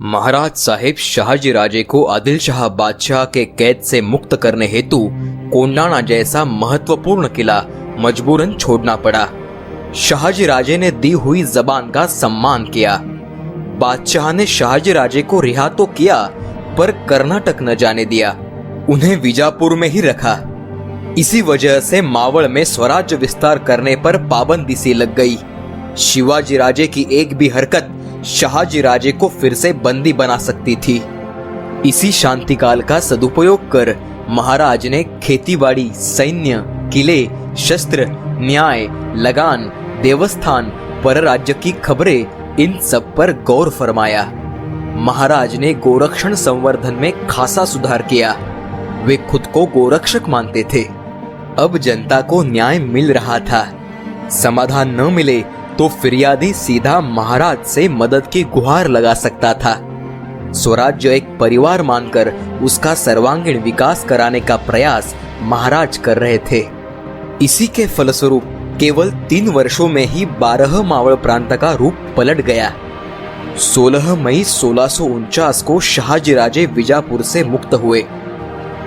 महाराज साहेब शहाजी राजे को आदिल शाह बादशाह के कैद से मुक्त करने हेतु कोंडाणा जैसा महत्वपूर्ण किला मजबूरन छोड़ना पड़ा। शहाजी राजे ने दी हुई जबान का सम्मान किया। बादशाह ने शहाजी राजे को रिहा तो किया, पर कर्नाटक न जाने दिया, उन्हें विजापुर में ही रखा। इसी वजह से मावड़ में स्वराज्य विस्तार करने पर पाबंदी सी लग गई। शिवाजी राजे की एक भी हरकत शहाजी राजे को फिर से बंदी बना सकती थी। इसी शांतिकाल का सदुपयोग कर महाराज ने खेतीबाड़ी, सैन्य, किले, शस्त्र, न्याय, लगान, देवस्थान, परराज्य की खबरें, इन सब पर गौर फरमाया। महाराज ने गोरक्षण संवर्धन में खासा सुधार किया। वे खुद को गोरक्षक मानते थे। अब जनता को न्याय मिल रहा था। समाधान न मिले तो फिरियादी सीधा महाराज से मदद की गुहार लगा सकता था। स्वराज्य एक परिवार मानकर उसका सर्वांगीण विकास कराने का प्रयास महाराज कर रहे थे। इसी के फलस्वरूप केवल 3 वर्षों में ही 12 मावड़ प्रांत का रूप पलट गया। 16 मई 1649 को शहाजी राजे विजापुर से मुक्त हुए।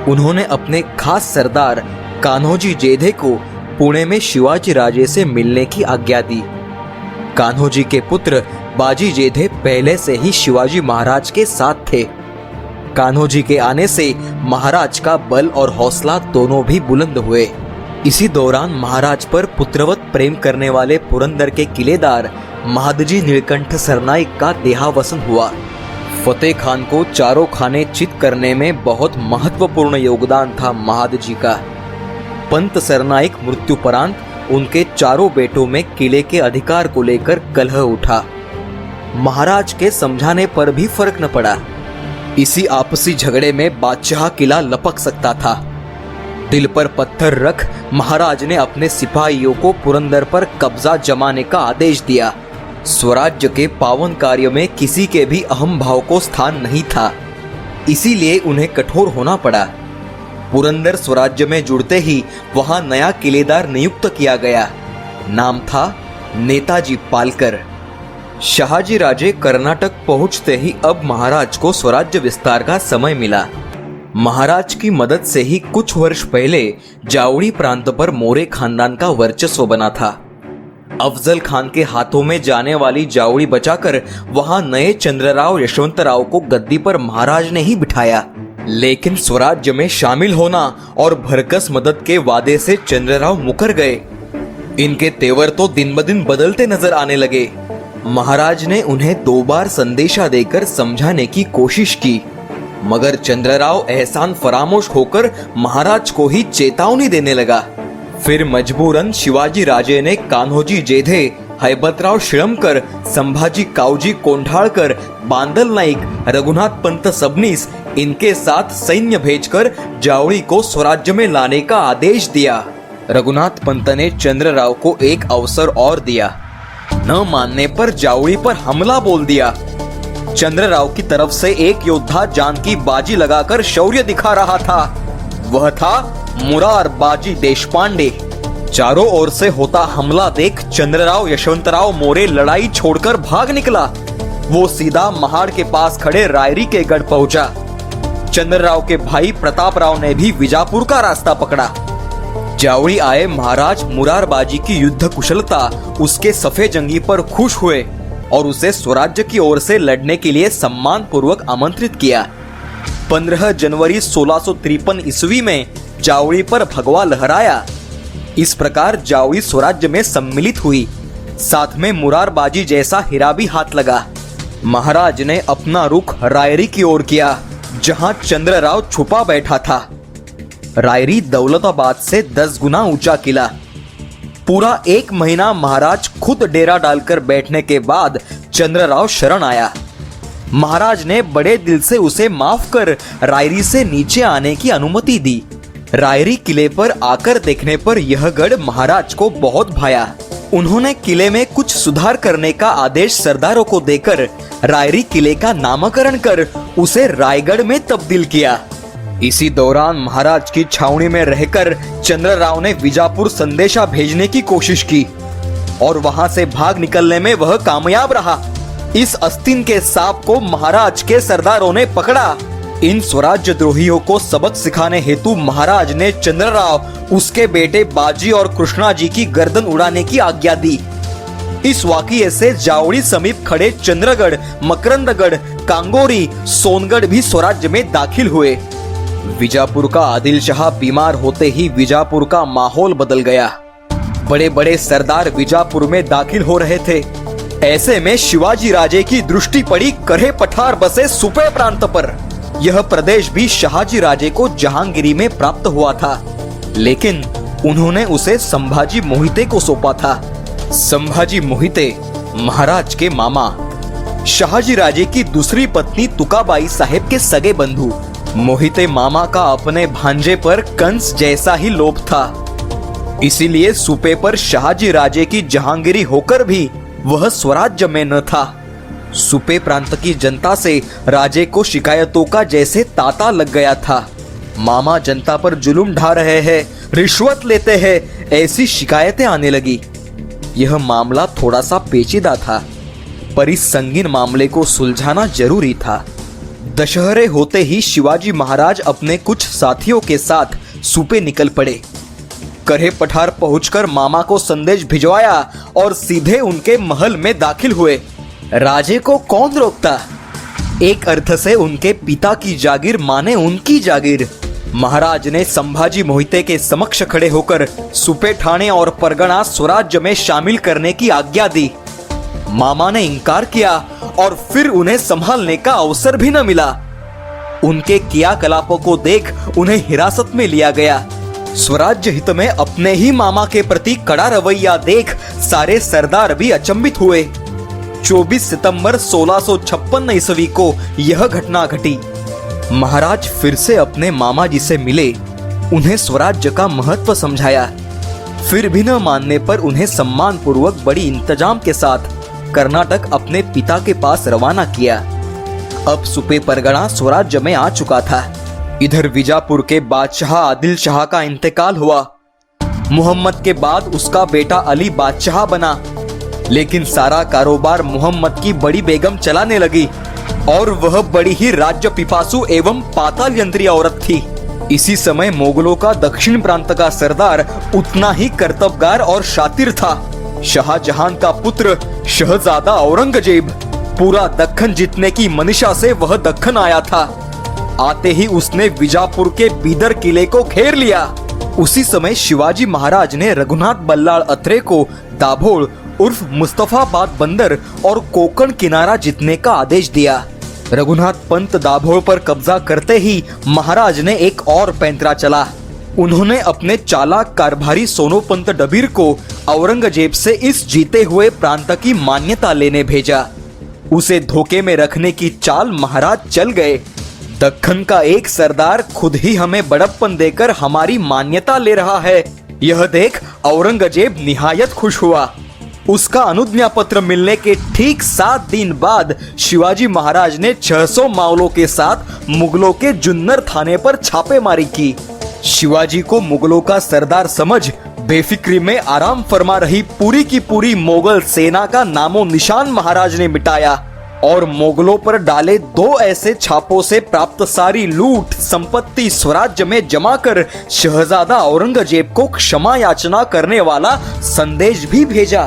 उन्होंने अपने खास सरदार कान्होजी जेधे को पुणे में शिवाजी राजे से मिलने की आज्ञा दी। कान्होजी के पुत्र बाजी जेधे पहले से ही शिवाजी महाराज के साथ थे। कान्होजी के आने से महाराज का बल और हौसला दोनों भी बुलंद हुए। इसी दौरान महाराज पर पुत्रवत प्रेम करने वाले पुरंदर के किलेदार महादजी नीलकंठ सरनाईक का देहावसन हुआ। फतेह खान को चारों खाने चित करने में बहुत महत्वपूर्ण योगदान था महादजी का। पंत सरनाईक मृत्युपरांत उनके चारों बेटों में किले के अधिकार को लेकर कलह उठा। महाराज के समझाने पर भी फर्क न पड़ा। इसी आपसी झगड़े में बादशाह किला लपक सकता था। दिल पर पत्थर रख महाराज ने अपने सिपाहियों को पुरंदर पर कब्जा जमाने का आदेश दिया। स्वराज्य के पावन कार्य में किसी के भी अहम भाव को स्थान नहीं था, इसीलिए उन्हें कठोर होना पड़ा। पुरंदर स्वराज्य में जुड़ते ही वहां नया किलेदार नियुक्त किया गया। नाम था नेताजी पालकर। शहाजी राजे कर्नाटक पहुंचते ही अब महाराज को स्वराज्य विस्तार का समय मिला। महाराज की मदद से ही कुछ वर्ष पहले जावड़ी प्रांत पर मोरे खानदान का वर्चस्व बना था। अफजल खान के हाथों में जाने वाली जावड़ी बचाकर वहां नए चंद्रराव यशवंतराव को गद्दी पर महाराज ने ही बिठाया। लेकिन स्वराज्य में शामिल होना और भरकस मदद के वादे से चंद्रराव मुकर गए। इनके तेवर तो दिन ब दिन बदलते नजर आने लगे। महाराज ने उन्हें 2 बार संदेशा देकर समझाने की कोशिश की, मगर चंद्रराव एहसान फरामोश होकर महाराज को ही चेतावनी देने लगा। फिर मजबूरन शिवाजी राजे ने कान्होजी जेधे, हैबतराव शिळमकर, संभाजी कावजी कोंढाळकर, बांदल नाईक, रघुनाथ पंत सबनीस इनके साथ सैन्य भेजकर जावड़ी को स्वराज्य में लाने का आदेश दिया। रघुनाथ पंत ने चंद्रराव को एक अवसर और दिया। न मानने पर जावड़ी पर हमला बोल दिया। चंद्रराव की तरफ से एक योद्धा जान की बाजी लगाकर शौर्य दिखा रहा था। वह था मुरार बाजी देशपांडे। चारों ओर से होता हमला देख चंद्रराव यशवंतराव मोरे लड़ाई छोड़कर भाग निकला। वो सीधा महाड़ के पास खड़े रायरी के गढ़ पहुंचा। चंद्रराव के भाई प्रतापराव ने भी विजापुर का रास्ता पकड़ा। जावड़ी आए महाराज मुरारबाजी की युद्ध कुशलता, उसके सफे जंगी पर खुश हुए और उसे स्वराज्य की ओर से लड़ने के लिए सम्मान पूर्वक आमंत्रित किया। 15 जनवरी 1653 ईस्वी में जावड़ी पर भगवा लहराया। इस प्रकार जावड़ी स्वराज्य में सम्मिलित हुई। साथ में मुरारबाजी जैसा हीरा भी हाथ लगा। महाराज ने अपना रुख रायरी की ओर किया, जहां चंद्रराव छुपा बैठा था। रायरी दौलताबाद से 10 गुना ऊंचा किला। पूरा 1 महीना महाराज खुद डेरा डालकर बैठने के बाद चंद्रराव शरण आया। महाराज ने बड़े दिल से उसे माफ कर रायरी से नीचे आने की अनुमति दी। रायरी किले पर आकर देखने पर यह गढ़ महाराज को बहुत भाया। उन्होंने किले में कुछ सुधार करने का आदेश सरदारों को देकर रायरी किले का नामकरण कर उसे रायगढ़ में तब्दील किया। इसी दौरान महाराज की छावनी में रहकर चंद्रराव ने विजापुर संदेशा भेजने की कोशिश की और वहां से भाग निकलने में वह कामयाब रहा। इस अस्तीन के सांप को महाराज के सरदारों ने पकड़ा। इन स्वराज्य द्रोहियों को सबक सिखाने हेतु महाराज ने चंद्रराव, उसके बेटे बाजी और कृष्णा जी की गर्दन उड़ाने की आज्ञा दी। इस वाक़ये से जावड़ी समीप खड़े चंद्रगढ़, मकरंदगढ़, कांगोरी, सोनगढ़ भी स्वराज्य में दाखिल हुए। विजापुर का आदिल शाह बीमार होते ही विजापुर का माहौल बदल गया। बड़े बड़े सरदार विजापुर में दाखिल हो रहे थे। ऐसे में शिवाजी राजे की दृष्टि पड़ी करे पठार बसे सुपे प्रांत पर। यह प्रदेश भी शाहजी राजे को जहांगीरी में प्राप्त हुआ था, लेकिन उन्होंने उसे संभाजी मोहिते को सौंपा था। संभाजी मोहिते महाराज के मामा, शाहजी राजे की दूसरी पत्नी तुकाबाई साहेब के सगे बंधु। मोहिते मामा का अपने भांजे पर कंस जैसा ही लोभ था, इसीलिए सुपे पर शाहजी राजे की जहांगीरी होकर भी वह स्वराज्य में न था। सुपे प्रांत की जनता से राजे को शिकायतों का जैसे तांता लग गया था। मामा जनता पर जुल्म ढा रहे हैं, रिश्वत लेते हैं, ऐसी शिकायतें आने लगी। यह मामला थोड़ा सा पेचीदा था, पर इस संगीन मामले को सुलझाना जरूरी था। दशहरे होते ही शिवाजी महाराज अपने कुछ साथियों के साथ सुपे निकल पड़े। करे पठार पहुंचकर मामा को संदेश भिजवाया और सीधे उनके महल में दाखिल हुए। राजे को कौन रोकता? एक अर्थ से उनके पिता की जागीर माने उनकी जागीर। महाराज ने संभाजी मोहिते के समक्ष खड़े होकर सुपे ठाणे और परगना स्वराज्य में शामिल करने की आज्ञा दी। मामा ने इनकार किया और फिर उन्हें संभालने का अवसर भी न मिला। उनके क्रियाकलापों को देख उन्हें हिरासत में लिया गया। स्वराज्य हित में अपने ही मामा के प्रति कड़ा रवैया देख सारे सरदार भी अचंभित हुए। 24 सितंबर 1656 ईस्वी को यह घटना घटी। महाराज फिर से अपने मामा जी से मिले, उन्हें स्वराज्य का महत्व समझाया। फिर भी न मानने पर उन्हें सम्मान पूर्वक बड़ी इंतजाम के साथ कर्नाटक अपने पिता के पास रवाना किया। अब सुपे परगना स्वराज्य में आ चुका था। इधर विजापुर के बादशाह आदिल शाह का इंतकाल हुआ। मुहम्मद के बाद उसका बेटा अली बादशाह बना, लेकिन सारा कारोबार मुहम्मद की बड़ी बेगम चलाने लगी और वह बड़ी ही राज्य पिपासु एवं पाताल यंत्री औरत थी। इसी समय मोगलों का दक्षिण प्रांत का सरदार उतना ही कर्तव्यगार और शातिर था। शाहजहां का पुत्र शहजादा औरंगजेब पूरा दक्खन जीतने की मनीषा से वह दक्खन आया था। आते ही उसने विजापुर के बीदर किले को घेर लिया। उसी समय शिवाजी महाराज ने रघुनाथ बल्लाळ अत्रे को दाभोल उर्फ मुस्तफाबाद बंदर और कोकण किनारा जीतने का आदेश दिया। रघुनाथ पंत दाभोल पर कब्जा करते ही महाराज ने एक और पैंतरा चला। उन्होंने अपने चालाक कारभारी सोनोपंत डबीर को औरंगजेब से इस जीते हुए प्रांत की मान्यता लेने भेजा। उसे धोखे में रखने की चाल महाराज चल गए। दक्खन का एक सरदार खुद ही हमें बड़प्पन देकर हमारी मान्यता ले रहा है, यह देख औरंगजेब निहायत खुश हुआ। उसका अनुज्ञा पत्र मिलने के ठीक 7 दिन बाद शिवाजी महाराज ने 600 मावलों के साथ मुगलों के जुन्नर थाने पर छापेमारी की। शिवाजी को मुगलों का सरदार समझ बेफिक्री में आराम फरमा रही पूरी की पूरी मोगल सेना का नामो निशान महाराज ने मिटाया और मोगलों पर डाले 2 ऐसे छापों से प्राप्त सारी लूट संपत्ति स्वराज्य में जमा कर शहजादा औरंगजेब को क्षमा याचना करने वाला संदेश भी भेजा।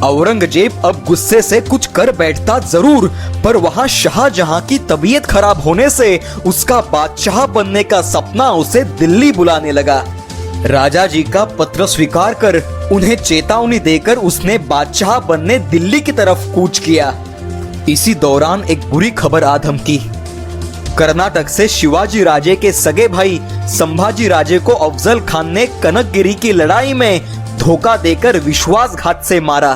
औरंगजेब अब गुस्से से कुछ कर बैठता जरूर, पर वहां शाहजहां की तबीयत खराब होने से उसका बादशाह बनने का सपना उसे दिल्ली बुलाने लगा। राजा जी का पत्र स्वीकार कर उन्हें चेतावनी देकर उसने बादशाह बनने दिल्ली की तरफ कूच किया। इसी दौरान एक बुरी खबर आ धमकी। कर्नाटक से शिवाजी राजे के सगे भाई संभाजी राजे को अफजल खान ने कनकगिरी की लड़ाई में धोखा देकर विश्वासघात से मारा।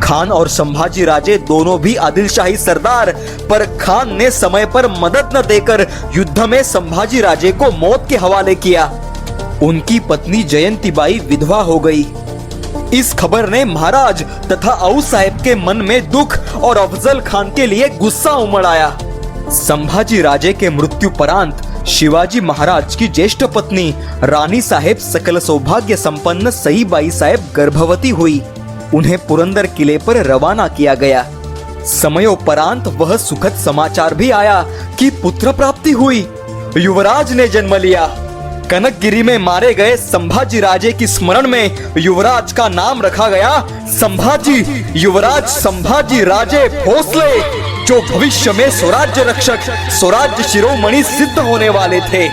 खान और संभाजी राजे दोनों भी आदिलशाही सरदार, पर खान ने समय पर मदद न देकर युद्ध में संभाजी राजे को मौत के हवाले किया। उनकी पत्नी जयंतीबाई विधवा हो गई। इस खबर ने महाराज तथा औ साहेब के मन में दुख और अफजल खान के लिए गुस्सा उमड़ आया। संभाजी राजे के मृत्युपरांत शिवाजी महाराज की ज्येष्ठ पत्नी रानी साहेब सकल सौभाग्य संपन्न सईबाई साहेब गर्भवती हुई। उन्हें पुरंदर किले पर रवाना किया गया। समयोपरांत वह सुखद समाचार भी आया कि पुत्र प्राप्ति हुई, युवराज ने जन्म लिया। कनकगिरी में मारे गए संभाजी राजे की स्मरण में युवराज का नाम रखा गया संभाजी। युवराज संभाजी राजे भोसले, जो भविष्य में स्वराज्य रक्षक, स्वराज्य शिरोमणि सिद्ध होने वाले थे।